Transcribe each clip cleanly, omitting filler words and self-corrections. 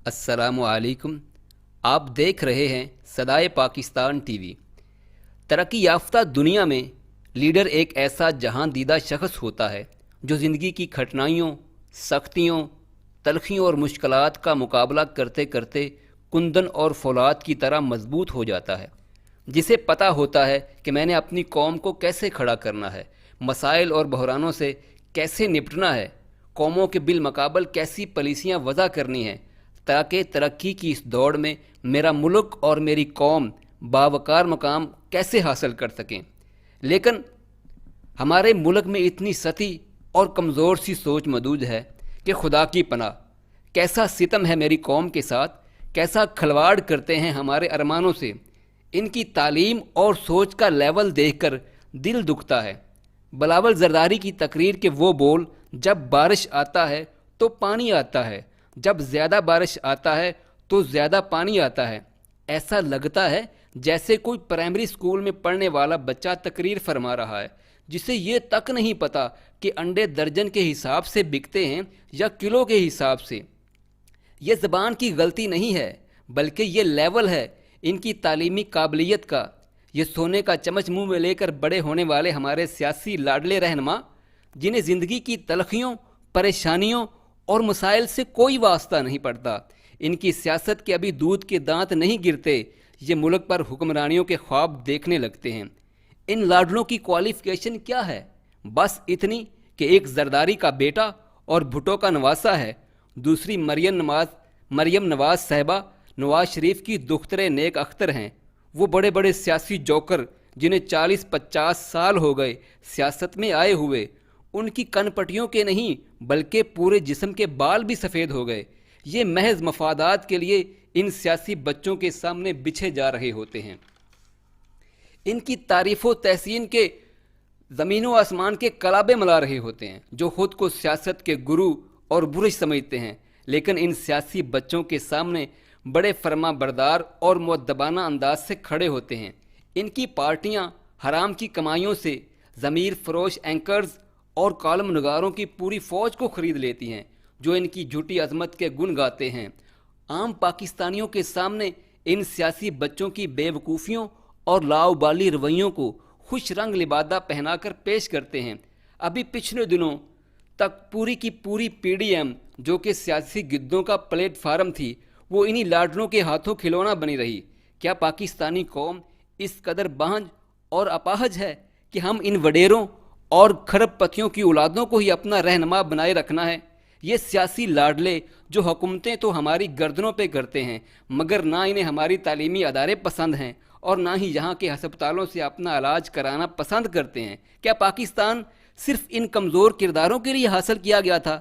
अस्सलामु अलैकुम। आप देख रहे हैं सदाए पाकिस्तान टीवी। तरक्की याफ्ता दुनिया में लीडर एक ऐसा जहां दीदा शख्स होता है जो ज़िंदगी की कठिनाइयों, सख्तियों, तलखियों और मुश्किलात का मुकाबला करते करते कुंदन और फौलाद की तरह मजबूत हो जाता है, जिसे पता होता है कि मैंने अपनी कौम को कैसे खड़ा करना है, मसाइल और बहरानों से कैसे निपटना है, कौमों के बिलमकाबल कैसी पॉलिसियाँ वज़ा करनी हैं ताकि तरक्की की इस दौड़ में मेरा मुल्क और मेरी कौम बावकार मकाम कैसे हासिल कर सकें। लेकिन हमारे मुल्क में इतनी सती और कमज़ोर सी सोच मौजूद है कि खुदा की पनाह, कैसा सितम है मेरी कौम के साथ, कैसा खलवाड़ करते हैं हमारे अरमानों से। इनकी तालीम और सोच का लेवल देखकर दिल दुखता है। बिलावल जरदारी की तकरीर के वो बोल, जब बारिश आता है तो पानी आता है, जब ज़्यादा बारिश आता है तो ज़्यादा पानी आता है। ऐसा लगता है जैसे कोई प्राइमरी स्कूल में पढ़ने वाला बच्चा तकरीर फरमा रहा है, जिसे ये तक नहीं पता कि अंडे दर्जन के हिसाब से बिकते हैं या किलो के हिसाब से। ये ज़बान की गलती नहीं है, बल्कि ये लेवल है इनकी तालीमी काबिलियत का। ये सोने का चम्मच मुंह में लेकर बड़े होने वाले हमारे सियासी लाडले रहनुमा, जिन्हें ज़िंदगी की तलखियों, परेशानियों और मसाइल से कोई वास्ता नहीं पड़ता। इनकी सियासत के अभी दूध के दांत नहीं गिरते, ये मुल्क पर हुक्मरानियों के ख्वाब देखने लगते हैं। इन लाडलों की क्वालिफिकेशन क्या है? बस इतनी कि एक जरदारी का बेटा और भुट्टो का नवासा है, दूसरी मरियम नवाज साहिबा नवाज शरीफ की दुख्तरे नेक अख्तर हैं। वो बड़े बड़े सियासी जोकर जिन्हें 40-50 साल हो गए सियासत में आए हुए, उनकी कनपटियों के नहीं बल्कि पूरे जिस्म के बाल भी सफ़ेद हो गए। ये महज मफादात के लिए इन सियासी बच्चों के सामने बिछे जा रहे होते हैं। इनकी तारीफ़ व तहसीन के ज़मीन व आसमान के कलाबे मला रहे होते हैं, जो ख़ुद को सियासत के गुरु और बुर्ज समझते हैं। लेकिन इन सियासी बच्चों के सामने बड़े फरमा बरदार और मुअद्दबाना अंदाज से खड़े होते हैं। इनकी पार्टियां हराम की कमाइयों से ज़मीर फरोश एंकर्स और कॉलम नगारों की पूरी फ़ौज को ख़रीद लेती हैं, जो इनकी झूठी अजमत के गुण गाते हैं। आम पाकिस्तानियों के सामने इन सियासी बच्चों की बेवकूफ़ियों और लाउबाली रवैयों को खुश रंग लिबादा पहनाकर पेश करते हैं। अभी पिछले दिनों तक पूरी की पूरी PDM, जो कि सियासी गिद्धों का प्लेटफार्म थी, वो इन्हीं लाडलों के हाथों खिलौना बनी रही। क्या पाकिस्तानी कौम इस कदर बांझ और अपाहज है कि हम इन वडेरों और खरबपतियों की औलादों को ही अपना रहनुमा बनाए रखना है? ये सियासी लाडले जो हुकूमतें तो हमारी गर्दनों पे करते हैं, मगर ना इन्हें हमारी तालीमी अदारे पसंद हैं और ना ही यहाँ के हस्पतालों से अपना इलाज कराना पसंद करते हैं। क्या पाकिस्तान सिर्फ इन कमज़ोर किरदारों के लिए हासिल किया गया था?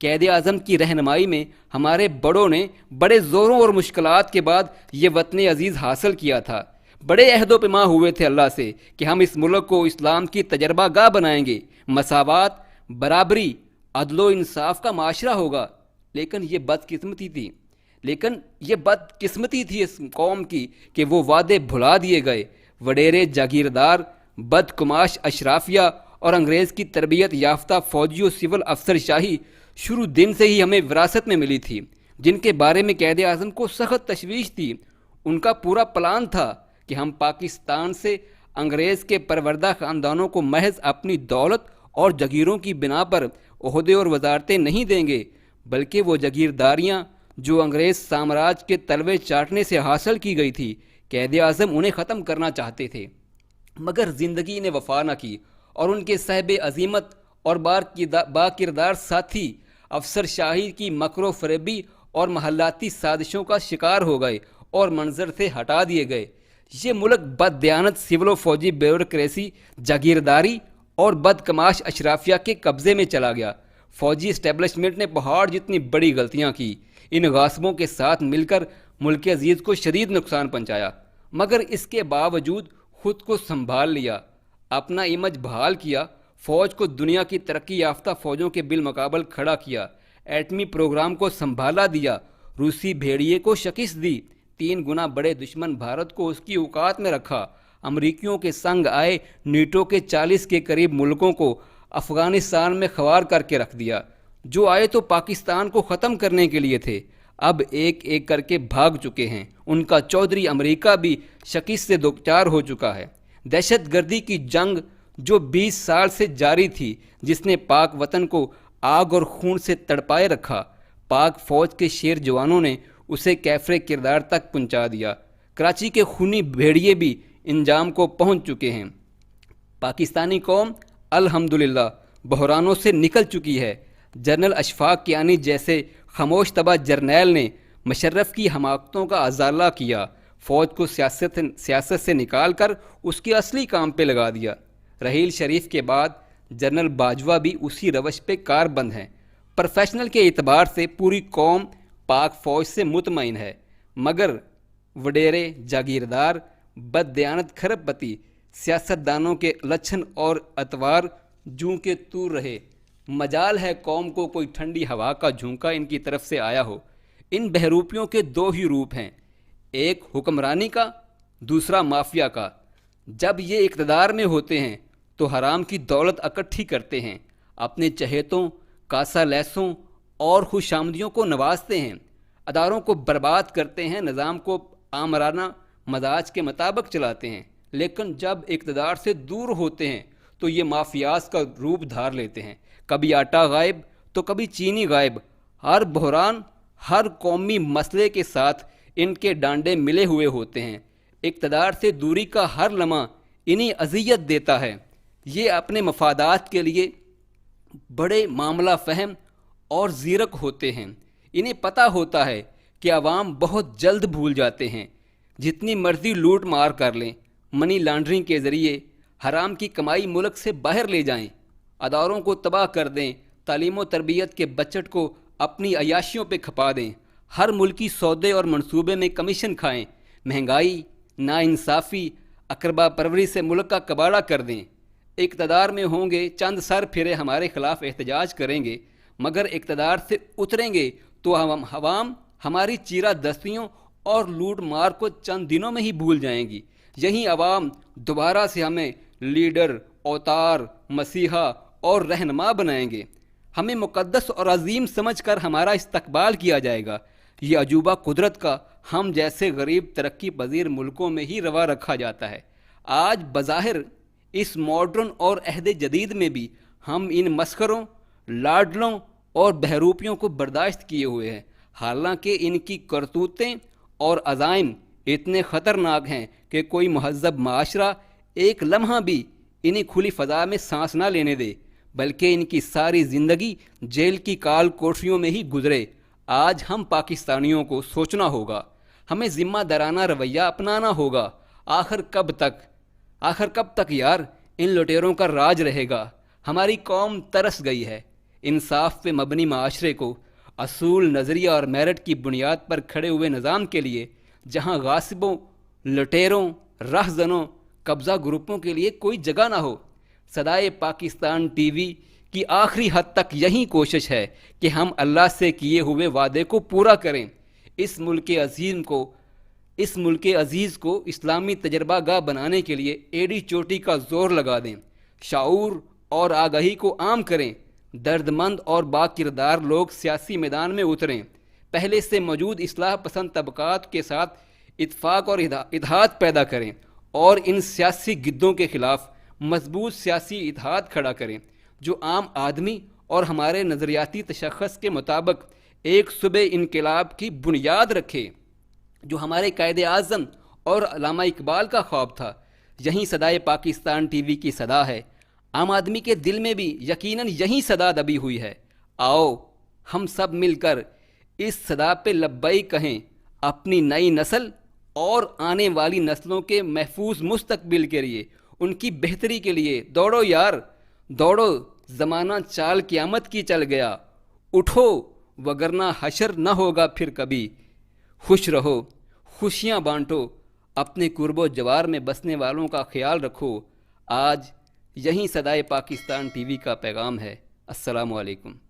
कैद आज़म की रहनुमाई में हमारे बड़ों ने बड़े ज़ोरों और मुश्किलात के बाद ये वतन अजीज़ हासिल किया था। बड़े अहदो पेमा हुए थे अल्लाह से कि हम इस मुल्क को इस्लाम की तजर्बा गाह बनाएंगे, मसावात, बराबरी, अदलो इंसाफ का माशरा होगा। लेकिन ये बदकिस्मती थी इस कौम की कि वो वादे भुला दिए गए। वडेरे जागीरदार, बदकुमाश अशराफिया और अंग्रेज़ की तरबियत याफ्ता फ़ौजी और सिविल अफसरशाही शुरू दिन से ही हमें विरासत में मिली थी, जिनके बारे में कैद आज़म को सख्त तशवीश थी। उनका पूरा प्लान था कि हम पाकिस्तान से अंग्रेज़ के परवरदा ख़ानदानों को महज अपनी दौलत और जगीरों की बिना पर ओहदे और वजारतें नहीं देंगे, बल्कि वो जगीरदारियाँ जो अंग्रेज़ साम्राज्य के तलवे चाटने से हासिल की गई थी, कैद आज़म उन्हें ख़त्म करना चाहते थे। मगर ज़िंदगी ने वफा न की और उनके साहिब अजीमत और बाकिरदार साथी अफसर शाही की मकरो फरेबी और महल्लाती साजिशों का शिकार हो गए और मंजर से हटा दिए गए। ये मुल्क बददियानत सिविल व फौजी ब्यूरोक्रेसी, जागीरदारी और बदकमाश अशराफिया के कब्ज़े में चला गया। फ़ौजी इस्टेब्लिशमेंट ने पहाड़ जितनी बड़ी गलतियाँ की। इन गासबों के साथ मिलकर मुल्क अजीज़ को शदीद नुकसान पहुँचाया, मगर इसके बावजूद ख़ुद को संभाल लिया, अपना इमेज बहाल किया, फ़ौज को दुनिया की तरक्की याफ्ता फ़ौजों के बिलमुकाबल खड़ा किया, एटमी प्रोग्राम को संभाला दिया, रूसी भेड़िए को शिकस्त दी, 3 गुना बड़े दुश्मन भारत को उसकी औकात में रखा, अमरीकियों के संग आए नीटो के 40 के करीब मुल्कों को अफ़गानिस्तान में ख़वार करके रख दिया। जो आए तो पाकिस्तान को ख़त्म करने के लिए थे, اب ایک ایک کر کے بھاگ چکے ہیں۔ ان کا چودھری امریکہ بھی شکست سے دوچار ہو چکا ہے۔ دہشت گردی کی جنگ جو 20 سال سے جاری تھی، جس نے پاک وطن کو آگ اور خون سے تڑپائے رکھا، پاک فوج کے شیر جوانوں نے اسے کیفر کردار تک پہنچا دیا۔ کراچی کے خونی بھیڑیے بھی انجام کو پہنچ چکے ہیں۔ پاکستانی قوم الحمدللہ بحرانوں سے نکل چکی ہے۔ جنرل اشفاق کیانی جیسے خاموش طبع جرنیل نے مشرف کی حماقتوں کا ازالہ کیا، فوج کو سیاست سے نکال کر اس کے اصلی کام پہ لگا دیا۔ رحیل شریف کے بعد جنرل باجوہ بھی اسی روش پہ کاربند ہیں۔ پروفیشنل کے اعتبار سے پوری قوم پاک فوج سے مطمئن ہے، مگر وڈیرے، جاگیردار، بددیانت کھرب پتی سیاستدانوں کے لچھن اور اطوار جوں کے تور رہے۔ مجال ہے قوم کو کوئی ٹھنڈی ہوا کا جھونکا ان کی طرف سے آیا ہو۔ ان بہروپیوں کے دو ہی روپ ہیں، ایک حکمرانی کا، دوسرا مافیا کا۔ جب یہ اقتدار میں ہوتے ہیں تو حرام کی دولت اکٹھی کرتے ہیں، اپنے چہیتوں، کاسا لیسوں اور خوش آمدیوں کو نوازتے ہیں، اداروں کو برباد کرتے ہیں، نظام کو آمرانہ مزاج کے مطابق چلاتے ہیں۔ لیکن جب اقتدار سے دور ہوتے ہیں تو یہ مافیاز کا روپ دھار لیتے ہیں، کبھی آٹا غائب تو کبھی چینی غائب۔ ہر بحران، ہر قومی مسئلے کے ساتھ ان کے ڈانڈے ملے ہوئے ہوتے ہیں۔ اقتدار سے دوری کا ہر لمحہ انہیں اذیت دیتا ہے۔ یہ اپنے مفادات کے لیے بڑے معاملہ فہم اور زیرک ہوتے ہیں۔ انہیں پتہ ہوتا ہے کہ عوام بہت جلد بھول جاتے ہیں۔ جتنی مرضی لوٹ مار کر لیں، منی لانڈرنگ کے ذریعے حرام کی کمائی ملک سے باہر لے جائیں، اداروں کو تباہ کر دیں، تعلیم و تربیت کے بجٹ کو اپنی عیاشیوں پہ کھپا دیں، ہر ملکی سودے اور منصوبے میں کمیشن کھائیں، مہنگائی، ناانصافی، اقربا پروری سے ملک کا کباڑہ کر دیں۔ اقتدار میں ہوں گے، چند سر پھرے ہمارے خلاف احتجاج کریں گے، مگر اقتدار سے اتریں گے تو عوام ہماری چیرہ دستیوں اور لوٹ مار کو چند دنوں میں ہی بھول جائیں گی۔ یہی عوام دوبارہ سے ہمیں لیڈر، اوتار، مسیحا اور رہنما بنائیں گے۔ ہمیں مقدس اور عظیم سمجھ کر ہمارا استقبال کیا جائے گا۔ یہ عجوبہ قدرت کا ہم جیسے غریب ترقی پذیر ملکوں میں ہی روا رکھا جاتا ہے۔ آج بظاہر اس ماڈرن اور عہد جدید میں بھی ہم ان مسخروں، لاڈلوں اور بہروپیوں کو برداشت کیے ہوئے ہیں، حالانکہ ان کی کرتوتیں اور عزائم اتنے خطرناک ہیں کہ کوئی مہذب معاشرہ ایک لمحہ بھی انہیں کھلی فضا میں سانس نہ لینے دے، بلکہ ان کی ساری زندگی جیل کی کال کوٹریوں میں ہی گزرے۔ آج ہم پاکستانیوں کو سوچنا ہوگا، ہمیں ذمہ دارانہ رویہ اپنانا ہوگا۔ آخر کب تک یار ان لٹیروں کا راج رہے گا؟ ہماری قوم ترس گئی ہے انصاف پہ مبنی معاشرے کو، اصول، نظریہ اور میرٹ کی بنیاد پر کھڑے ہوئے نظام کے لیے، جہاں غاصبوں، لٹیروں، رہزنوں، قبضہ گروپوں کے لیے کوئی جگہ نہ ہو۔ صدائے پاکستان ٹی وی کی آخری حد تک یہی کوشش ہے کہ ہم اللہ سے کیے ہوئے وعدے کو پورا کریں، اس ملک عزیز کو اسلامی تجربہ گاہ بنانے کے لیے ایڑی چوٹی کا زور لگا دیں، شعور اور آگاہی کو عام کریں، درد مند اور با کردار لوگ سیاسی میدان میں اتریں، پہلے سے موجود اصلاح پسند طبقات کے ساتھ اتفاق اور اتحاد پیدا کریں اور ان سیاسی گدوں کے خلاف مضبوط سیاسی اتحاد کھڑا کریں جو عام آدمی اور ہمارے نظریاتی تشخص کے مطابق ایک صبح انقلاب کی بنیاد رکھے، جو ہمارے قائد اعظم اور علامہ اقبال کا خواب تھا۔ یہیں صدائے پاکستان ٹی وی کی صدا ہے۔ عام آدمی کے دل میں بھی یقیناً یہی صدا دبی ہوئی ہے۔ آؤ ہم سب مل کر اس صدا پہ لبیک کہیں، اپنی نئی نسل اور آنے والی نسلوں کے محفوظ مستقبل کے لیے، ان کی بہتری کے لیے دوڑو یار، دوڑو، زمانہ چال قیامت کی چل گیا، اٹھو وگرنہ حشر نہ ہوگا پھر کبھی۔ خوش رہو، خوشیاں بانٹو، اپنے قرب و جوار میں بسنے والوں کا خیال رکھو۔ آج یہیں صدائے پاکستان ٹی وی کا پیغام ہے۔ السلام علیکم۔